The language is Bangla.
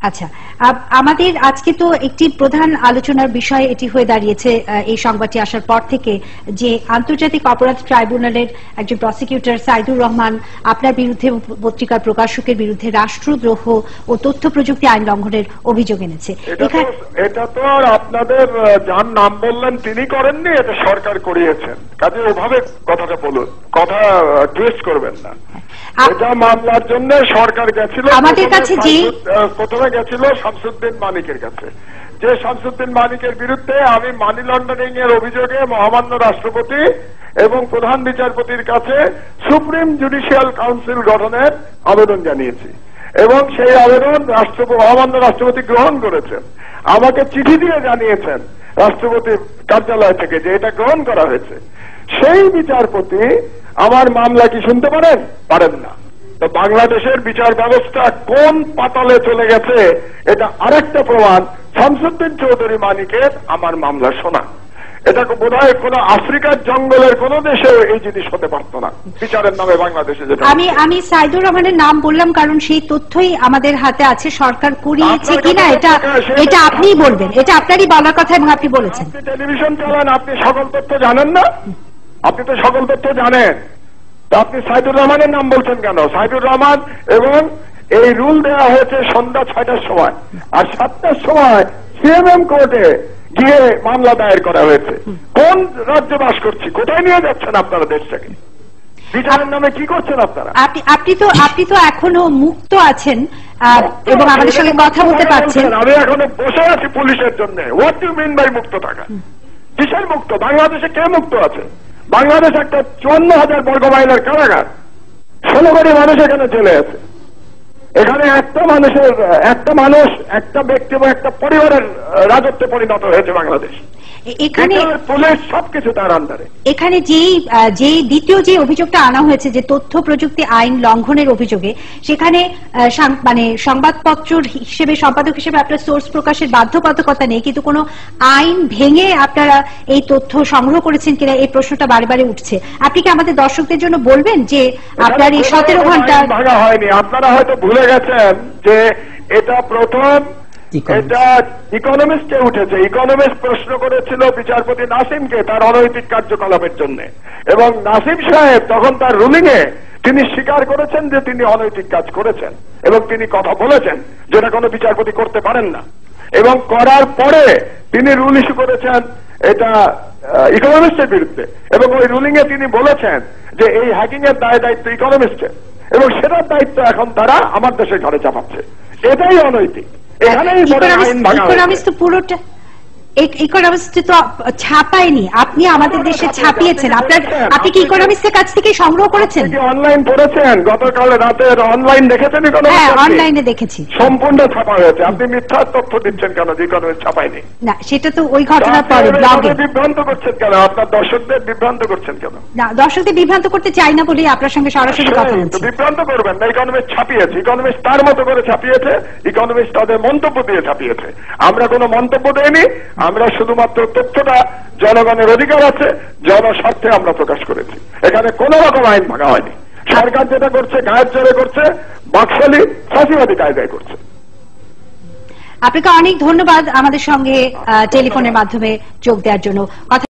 আচ্ছা, আমাদের আজকে তো একটি প্রধান আলোচনার বিষয় এটি হয়ে দাঁড়িয়েছে এই সংবাদটি আসার পর থেকে যে আন্তর্জাতিক অপরাধ ট্রাইব্যুনালের একজন প্রসিকিউটর সাইদুর রহমান আপনার বিরুদ্ধে পত্রিকার প্রকাশকের বিরুদ্ধে রাষ্ট্রদ্রোহ ও তথ্য প্রযুক্তি আইন লঙ্ঘনের অভিযোগ এনেছে। এটা তো আপনাদের যার নাম বললেন তিনি করেননি, এটা সরকার করিয়েছেন, কাজে ওভাবে কথাটা বলুন, কথা টুইস্ট করবেন না। এটা মামলার জন্য সরকার গেছিল, আমাদের কাছে যে প্রথমে গেছিল শামসুদ্দিন মানিকের কাছে, যে শামসুদ্দিন মানিকের বিরুদ্ধে আমি মানি লন্ডারিং এর অভিযোগে মহামান্য রাষ্ট্রপতি এবং প্রধান বিচারপতির কাছে সুপ্রিম জুডিশিয়াল কাউন্সিল গঠনের আবেদন জানিয়েছি এবং সেই আবেদন মহামান্য রাষ্ট্রপতি গ্রহণ করেছেন। আমাকে চিঠি দিয়ে জানিয়েছেন রাষ্ট্রপতির কার্যালয় থেকে যে এটা গ্রহণ করা হয়েছে। সেই বিচারপতি আমার মামলা কি শুনতে পারেন না। তো বাংলাদেশের বিচার ব্যবস্থা কোন পাতালে চলে গেছে এটা আরেকটা প্রমাণ শামসুদ্দিন চৌধুরী মানিকের আমার মামলা শোনা। এটা বোধহয় কোন আফ্রিকার জঙ্গলের কোন দেশে এই জিনিস হতে পারত না বিচারের নামে বাংলাদেশে। যেটা আমি সাইদুর রহমানের নাম বললাম কারণ সেই তথ্যই আমাদের হাতে আছে, সরকার করিয়েছে কিনা এটা আপনিই বলবেন, এটা আপনারই বলার কথা এবং আপনি বলেছেন। আপনি টেলিভিশন চালান, আপনি সকল তথ্য জানেন না? আপনি তো সকল তথ্য জানেন, তো আপনি সাইদুর রহমানের নাম বলছেন কেন? সাইদুর রহমান এবং এই রুল দেওয়া হয়েছে সন্ধ্যা 6টার সময়, আর 7টার সময় সিএমএম কোর্টে গিয়ে মামলা দায়ের করা হয়েছে। কোন রাজ্যে বাস করছি? কোথায় নিয়ে যাচ্ছেন আপনারা দেশটাকে? বিচারের নামে কি করছেন আপনারা? আপনি তো এখনো মুক্ত আছেন এবং আমাদের সঙ্গে কথা বলতে পারছেন। আমি এখনো বসে আছি পুলিশের জন্য। হোয়াট ডু মিন বাই মুক্ত থাকা? কিসের মুক্ত? বাংলাদেশে কে মুক্ত আছে? বাংলাদেশ একটা 54,000 বর্গ মাইলের কারাগার, 16 কোটি মানুষ এখানে চলে আছে। এখানে একটা মানুষ একটা ব্যক্তি বা একটা পরিবারের রাজত্বে পরিণত হয়েছে বাংলাদেশ। এখানে পুলিশ সবকিছু তার আন্ডারে। এখানে যে দ্বিতীয় যে অভিযোগটা আনা হয়েছে যে তথ্য প্রযুক্তি আইন লঙ্ঘনের অভিযোগে, সেখানে মানে সংবাদপত্র হিসেবে সম্পাদক হিসেবে আপনার সোর্স প্রকাশের বাধ্যবাধকতা নেই, কিন্তু কোনো আইন ভেঙে আপনারা এই তথ্য সংগ্রহ করেছেন কিনা এই প্রশ্নটা বারে বারে উঠছে। আপনি কি আমাদের দর্শকদের জন্য বলবেন যে আপনার এই 17 ঘন্টা ভাঙা হয়নি? আপনারা হয়তো ভুলে গেছেন যে এটা প্রথম এটা ইকোনমিস্টে উঠেছে। ইকোনমিস্ট প্রশ্ন করেছিল বিচারপতি নাসিমকে তার অনৈতিক কার্যকলাপের জন্য, এবং নাসিম সাহেব তখন তার রুলিং এ তিনি স্বীকার করেছেন যে তিনি অনৈতিক কাজ করেছেন এবং তিনি কথা বলেছেন যেটা কোনো বিচারপতি করতে পারেন না, এবং করার পরে তিনি রুল ইস্যু করেছেন এটা ইকোনমিস্টের বিরুদ্ধে, এবং ওই রুলিং এ তিনি বলেছেন যে এই হ্যাকিং এর দায়িত্ব ইকোনমিস্টের, এবং সেটার দায়িত্ব এখন তারা আমার দেশের ঘরে চাপাচ্ছে। এটাই অনৈতিক। ইকোনমিস্ট তো ছাপায়নি, আপনি আমাদের দেশে ছাপিয়েছেন। আপনি কি ইকোনমিস্টের কাছ থেকে সংগ্রহ করেছেন? অনলাইন পড়েছেন? গতকাল রাতের অনলাইন দেখেছেন? হ্যাঁ, অনলাইনে দেখেছি। সম্পূর্ণ ছাপা হয়েছে। আপনি মিথ্যা তথ্য দিচ্ছেন কেন? ইকোনমিস্ট ছাপায়নি। না, সেটা তো ওই ঘটনার পরে ব্লগে বিভ্রান্ত করছেন কেন? আপনার দর্শকদের বিভ্রান্ত করছেন কেন? না, দর্শকদের বিভ্রান্ত করতে চাই না বলেই আপনার সঙ্গে সরাসরি কথা বলছি। বিভ্রান্ত করবেন না। ইকোনমিস্ট ছাপিয়েছে, ইকোনমিস্ট তার মতো করে ছাপিয়েছে, ইকোনমিস্ট তাদের মন্তব্য দিয়ে ছাপিয়েছে। আমরা কোনো মন্তব্য দেইনি, আমরা শুধুমাত্র তথ্যটা জনগণের অধিকার আছে, জনস্বার্থে আমরা প্রকাশ করেছি। এখানে কোন রকম আইন ভাঙা হয়নি। সরকার যেটা করছে গায়ের জোরে করছে, বাকশালী ফাঁসিবাদী কায়দায় করছে। আপনাকে অনেক ধন্যবাদ আমাদের সঙ্গে টেলিফোনের মাধ্যমে যোগ দেওয়ার জন্য।